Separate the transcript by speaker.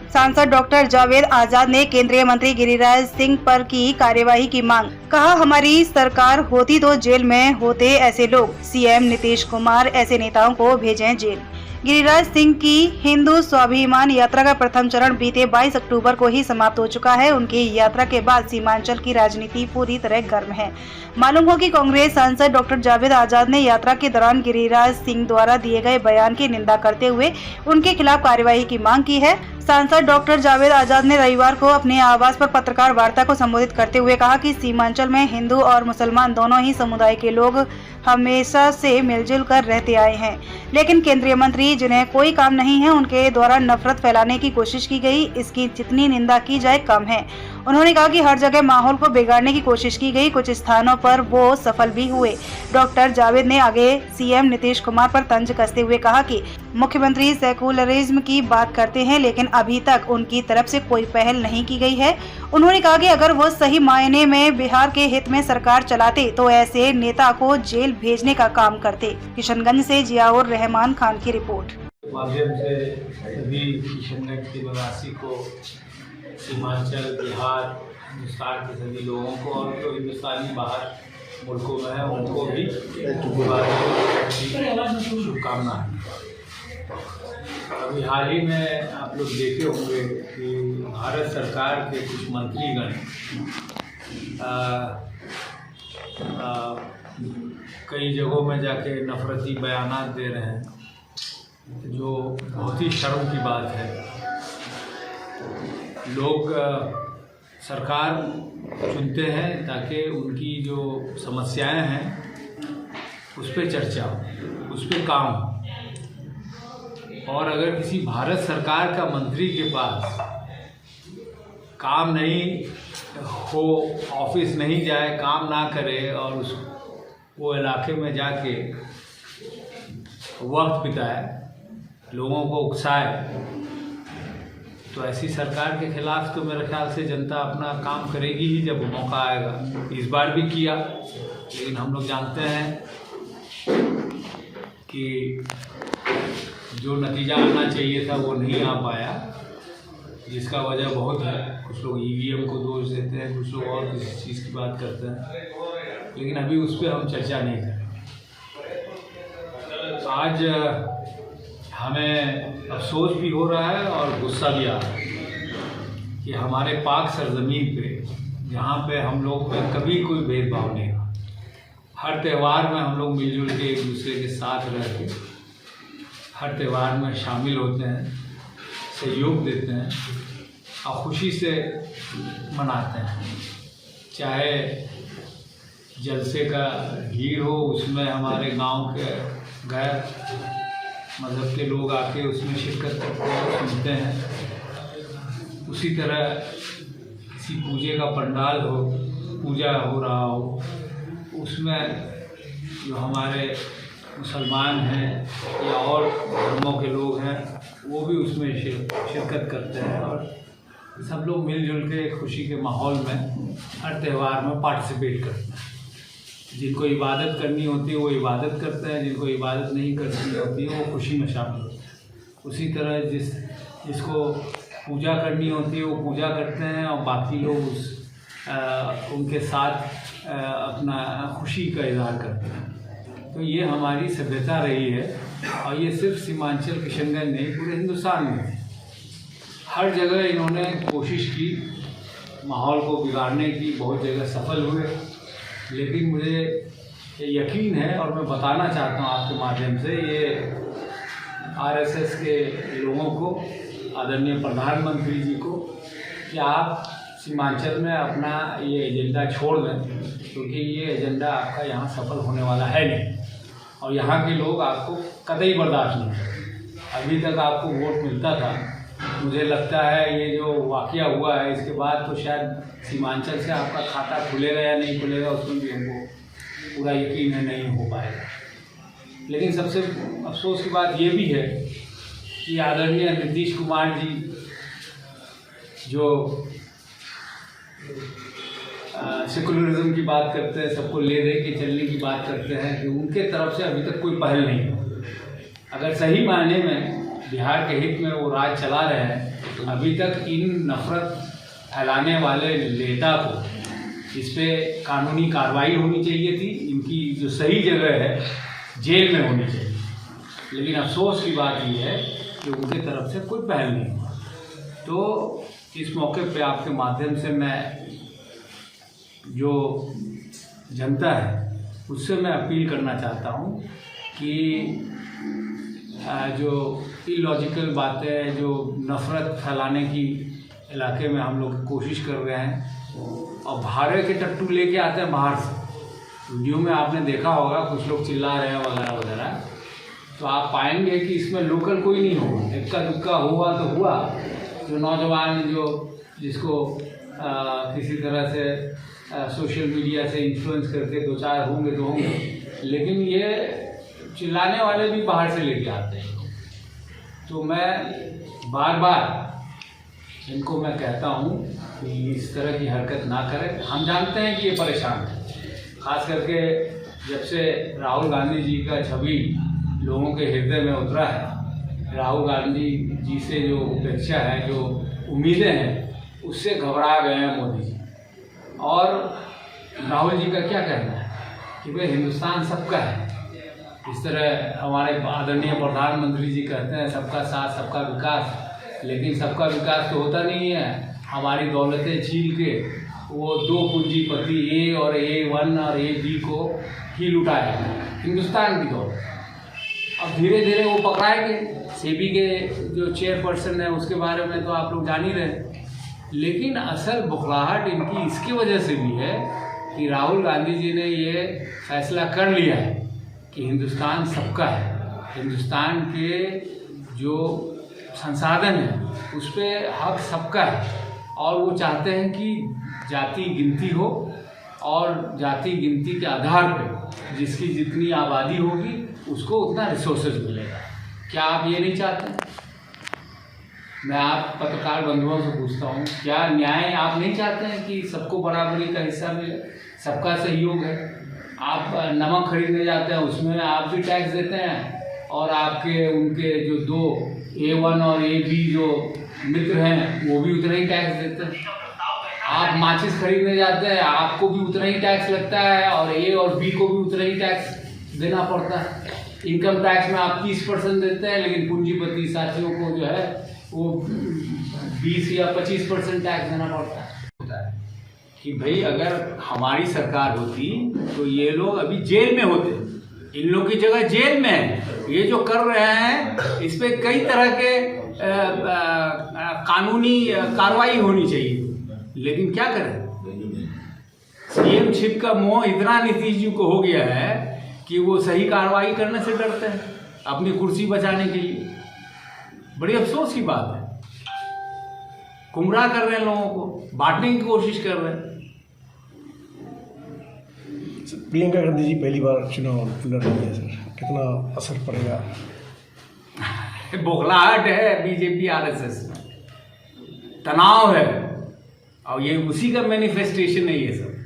Speaker 1: सांसद डॉक्टर जावेद आजाद ने केंद्रीय मंत्री गिरिराज सिंह पर की कार्यवाही की मांग। कहा, हमारी सरकार होती तो जेल में होते ऐसे लोग। सीएम नीतीश कुमार ऐसे नेताओं को भेजें जेल। गिरिराज सिंह की हिंदू स्वाभिमान यात्रा का प्रथम चरण बीते 22 अक्टूबर को ही समाप्त हो चुका है। उनकी यात्रा के बाद सीमांचल की राजनीति पूरी तरह गर्म है। मालूम हो कि कांग्रेस सांसद डॉक्टर जावेद आजाद ने यात्रा के दौरान गिरिराज सिंह द्वारा दिए गए बयान की निंदा करते हुए उनके खिलाफ कार्यवाही की मांग की है। सांसद डॉक्टर जावेद आजाद ने रविवार को अपने आवास पर पत्रकार वार्ता को संबोधित करते हुए कहा कि सीमांचल में हिंदू और मुसलमान दोनों ही समुदाय के लोग हमेशा से मिलजुल कर रहते आए हैं, लेकिन केंद्रीय मंत्री जिन्हें कोई काम नहीं है उनके द्वारा नफरत फैलाने की कोशिश की गई। इसकी जितनी निंदा की जाए कम है। उन्होंने कहा कि हर जगह माहौल को बिगाड़ने की कोशिश की गई, कुछ स्थानों पर वो सफल भी हुए। डॉक्टर जावेद ने आगे सीएम नीतीश कुमार पर तंज कसते हुए कहा कि मुख्यमंत्री सेकुलरिज्म की बात करते हैं, लेकिन अभी तक उनकी तरफ से कोई पहल नहीं की गई है। उन्होंने कहा कि अगर वो सही मायने में बिहार के हित में सरकार चलाते तो ऐसे नेता को जेल भेजने का काम करते। किशनगंज से जियाउर रहमान खान की रिपोर्ट।
Speaker 2: माध्यम से सभी किशनगंज के निवासी को, सीमांचल, बिहार, हिंदुस्तान के सभी लोगों को और जो हिंदुस्तानी बाहर मुल्कों में है उनको भी शुभकामनाएं। अभी हाल ही में आप लोग देखे होंगे कि भारत सरकार के कुछ मंत्रीगण कई जगहों में जाके नफरती बयानात दे रहे हैं, जो बहुत ही शर्म की बात है। लोग सरकार चुनते हैं ताकि उनकी जो समस्याएं हैं उस पर चर्चा हो, उस पर काम हो। और अगर किसी भारत सरकार का मंत्री के पास काम नहीं हो, ऑफिस नहीं जाए, काम ना करे और वो इलाके में जाके वक्त बिताए, लोगों को उकसाए, तो ऐसी सरकार के खिलाफ तो मेरे ख्याल से जनता अपना काम करेगी ही जब मौका आएगा। इस बार भी किया, लेकिन हम लोग जानते हैं कि जो नतीजा आना चाहिए था वो नहीं आ पाया, जिसका वजह बहुत है। कुछ लोग ईवीएम को दोष देते हैं, कुछ लोग और किसी चीज़ की बात करते हैं, लेकिन अभी उस पर हम चर्चा नहीं करें। आज हमें अफसोस भी हो रहा है और गुस्सा भी आ रहा है कि हमारे पाक सरजमीन पे, जहाँ पे हम लोग में कभी कोई भेदभाव नहीं रहा, हर त्यौहार में हम लोग मिलजुल के एक दूसरे के साथ रह के हर त्यौहार में शामिल होते हैं, सहयोग देते हैं और खुशी से मनाते हैं। चाहे जलसे का भीड़ हो, उसमें हमारे गांव के गैर मज़हब के लोग आके उसमें शिरकत करते हैं, सुनते हैं। उसी तरह किसी पूजे का पंडाल हो, पूजा हो रहा हो, उसमें जो हमारे मुसलमान हैं या और धर्मों के लोग हैं वो भी उसमें शिरकत करते हैं और सब लोग मिलजुल के खुशी के माहौल में हर त्यौहार में पार्टिसिपेट करते हैं। जिनको इबादत करनी होती है वो इबादत करते हैं, जिनको इबादत नहीं करनी होती है वो खुशी में शामिल होते हैं। उसी तरह जिसको पूजा करनी होती है वो पूजा करते हैं और बाकी लोग उनके साथ अपना खुशी का इजहार करते हैं। तो ये हमारी सभ्यता रही है और ये सिर्फ सीमांचल किशनगंज नहीं, पूरे हिंदुस्तान में हर जगह इन्होंने कोशिश की माहौल को बिगाड़ने की, बहुत जगह सफल हुए। लेकिन मुझे यकीन है और मैं बताना चाहता हूँ आपके माध्यम से, ये आरएसएस के लोगों को, आदरणीय प्रधानमंत्री जी को, कि आप सीमांचल में अपना ये एजेंडा छोड़ दें, क्योंकि ये एजेंडा आपका यहाँ सफल होने वाला है नहीं और यहाँ के लोग आपको कतई बर्दाश्त नहीं करेंगे। अभी तक आपको वोट मिलता था, मुझे लगता है ये जो वाक़या हुआ है इसके बाद तो शायद सीमांचल से आपका खाता खुलेगा या नहीं खुलेगा उसमें भी हमको पूरा यकीन है नहीं हो पाएगा। लेकिन सबसे अफसोस की बात ये भी है कि आदरणीय नीतीश कुमार जी जो सेकुलरिज्म की बात करते हैं, सबको ले दे के चलने की बात करते हैं, कि उनके तरफ से अभी तक कोई पहल नहीं। अगर सही मायने में बिहार के हित में वो राज चला रहे हैं अभी तक इन नफरत फैलाने वाले नेता को इस पे कानूनी कार्रवाई होनी चाहिए थी। इनकी जो सही जगह है जेल में होनी चाहिए, लेकिन अफसोस की बात यह है कि उनके तरफ से कोई पहल नहीं हुआ। तो इस मौके पे आपके माध्यम से मैं जो जनता है उससे मैं अपील करना चाहता हूँ कि जो इलॉजिकल बातें, जो नफ़रत फैलाने की इलाके में हम लोग कोशिश कर रहे हैं और भाड़े के टट्टू लेके आते हैं बाहर से। वीडियो में आपने देखा होगा कुछ लोग चिल्ला रहे हैं वगैरह वगैरह, तो आप पाएंगे कि इसमें लोकल कोई नहीं होगा। इक्का दुक्का हुआ तो हुआ, जो नौजवान जिसको किसी तरह से सोशल मीडिया से इन्फ्लुएंस करके दो चार होंगे तो होंगे, लेकिन ये चिल्लाने वाले भी बाहर से लेके आते हैं। तो मैं बार बार इनको मैं कहता हूँ कि इस तरह की हरकत ना करें। हम जानते हैं कि ये परेशान है, खास करके जब से राहुल गांधी जी का छवि लोगों के हृदय में उतरा है। राहुल गांधी जी से जो अपेक्षा है, जो उम्मीदें हैं, उससे घबरा गए हैं मोदी जी। और राहुल जी का क्या कहना है कि भाई हिंदुस्तान सबका है। इस तरह हमारे आदरणीय प्रधानमंत्री जी कहते हैं सबका साथ सबका विकास, लेकिन सबका विकास तो होता नहीं है। हमारी दौलतें छीन के वो दो पूंजीपति ए और A1 और AB को ही लुटाया है, हिंदुस्तान की दौलत। अब धीरे धीरे वो पकड़ाएंगे। सेबी के जो चेयरपर्सन है उसके बारे में तो आप लोग जान ही रहे हैं, लेकिन असल बुखलाहट इनकी इसकी वजह से भी है कि राहुल गांधी जी ने ये फैसला कर लिया है कि हिंदुस्तान सबका है। हिंदुस्तान के जो संसाधन है उस पर हक सबका है, और वो चाहते हैं कि जाति गिनती हो और जाति गिनती के आधार पर जिसकी जितनी आबादी होगी उसको उतना रिसोर्सेज मिलेगा। क्या आप ये नहीं चाहते? मैं आप पत्रकार बंधुओं से पूछता हूँ, क्या न्याय आप नहीं चाहते हैं कि सबको बराबरी का हिस्सा मिले, सबका सहयोग है? आप नमक खरीदने जाते हैं उसमें आप भी टैक्स देते हैं, और आपके उनके जो दो A1 और AB जो मित्र हैं वो भी उतना ही टैक्स देते हैं। आप माचिस खरीदने जाते हैं आपको भी उतना ही टैक्स लगता है, और A और B को भी उतना ही टैक्स देना पड़ता है। इनकम टैक्स में आप 30% देते हैं, लेकिन पूंजीपति साथियों को जो है वो 20 या 25% टैक्स देना पड़ता है। कि भाई अगर हमारी सरकार होती तो ये लोग अभी जेल में होते, इन लोगों की जगह जेल में है। ये जो कर रहे हैं इस पे कई तरह के कानूनी कार्रवाई होनी चाहिए, लेकिन क्या करें? सीएम छिप का मोह इतना नीतीश जी को हो गया है कि वो सही कार्रवाई करने से डरते हैं अपनी कुर्सी बचाने के लिए। बड़ी अफसोस की बात है, गुमराह कर रहे हैं लोगों को, बांटने की कोशिश कर रहे हैं।
Speaker 3: प्रियंका गांधी जी पहली बार चुनाव लड़ रही है सर, कितना असर पड़ेगा?
Speaker 2: बौखलाहट है बीजेपी RSS, तनाव है, और ये उसी का मैनिफेस्टेशन है ये सब।